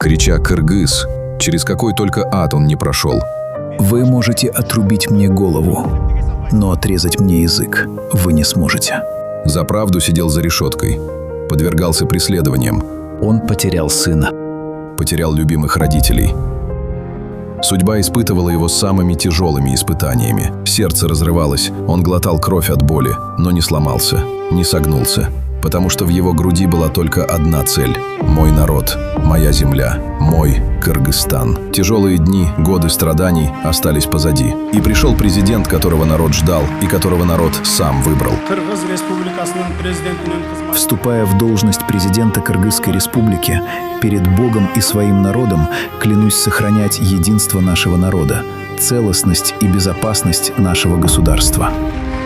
крича «Кыргыз», через какой только ад он не прошел. Вы можете отрубить мне голову, но отрезать мне язык вы не сможете. За правду сидел за решеткой, подвергался преследованиям, Он потерял сына. потерял любимых родителей. Судьба испытывала его самыми тяжелыми испытаниями. Сердце разрывалось, он глотал кровь от боли, но не сломался, не согнулся, потому что в его груди была только одна цель – мой народ, моя земля, мой Кыргызстан. Тяжелые дни, годы страданий остались позади. И пришел президент, которого народ ждал и которого народ сам выбрал. Вступая в должность президента Кыргызской республики, перед Богом и своим народом клянусь сохранять единство нашего народа, целостность и безопасность нашего государства.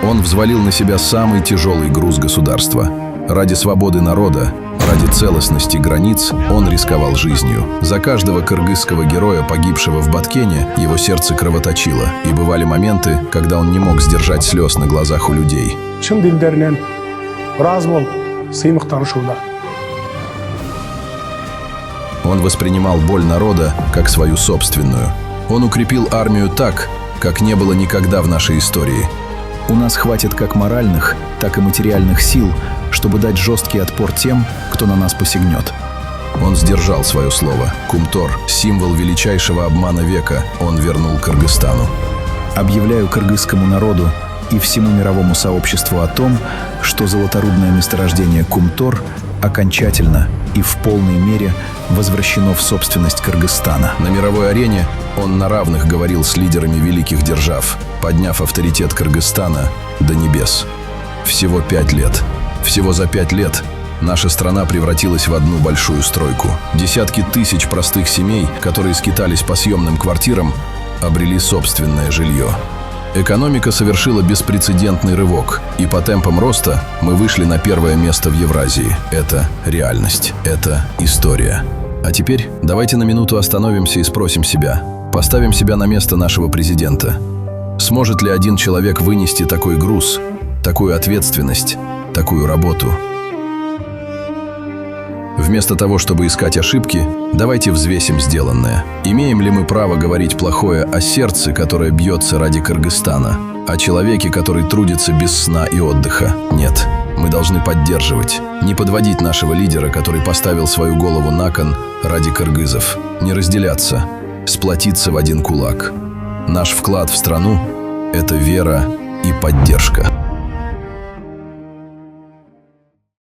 Он взвалил на себя самый тяжелый груз государства. Ради свободы народа, ради целостности границ он рисковал жизнью. За каждого кыргызского героя, погибшего в Баткене, его сердце кровоточило. И бывали моменты, когда он не мог сдержать слез на глазах у людей. Он воспринимал боль народа как свою собственную. Он укрепил армию так, как не было никогда в нашей истории. У нас хватит как моральных, так и материальных сил, чтобы дать жесткий отпор тем, кто на нас посягнет. Он сдержал свое слово. Кумтор, символ величайшего обмана века, он вернул Кыргызстану. Объявляю кыргызскому народу и всему мировому сообществу о том, что золоторудное месторождение Кумтор окончательно и в полной мере возвращено в собственность Кыргызстана. На мировой арене он на равных говорил с лидерами великих держав, подняв авторитет Кыргызстана до небес. Всего 5 лет. Всего за 5 лет наша страна превратилась в одну большую стройку. Десятки тысяч простых семей, которые скитались по съемным квартирам, обрели собственное жилье. Экономика совершила беспрецедентный рывок, и по темпам роста мы вышли на первое место в Евразии. Это реальность, это история. А теперь давайте на минуту остановимся и спросим себя, поставим себя на место нашего президента. Сможет ли один человек вынести такой груз, такую ответственность, такую работу? Вместо того, чтобы искать ошибки, давайте взвесим сделанное. Имеем ли мы право говорить плохое о сердце, которое бьется ради Кыргызстана, о человеке, который трудится без сна и отдыха? Нет. Мы должны поддерживать, не подводить нашего лидера, который поставил свою голову на кон ради кыргызов, не разделяться, сплотиться в один кулак. Наш вклад в страну – это вера и поддержка.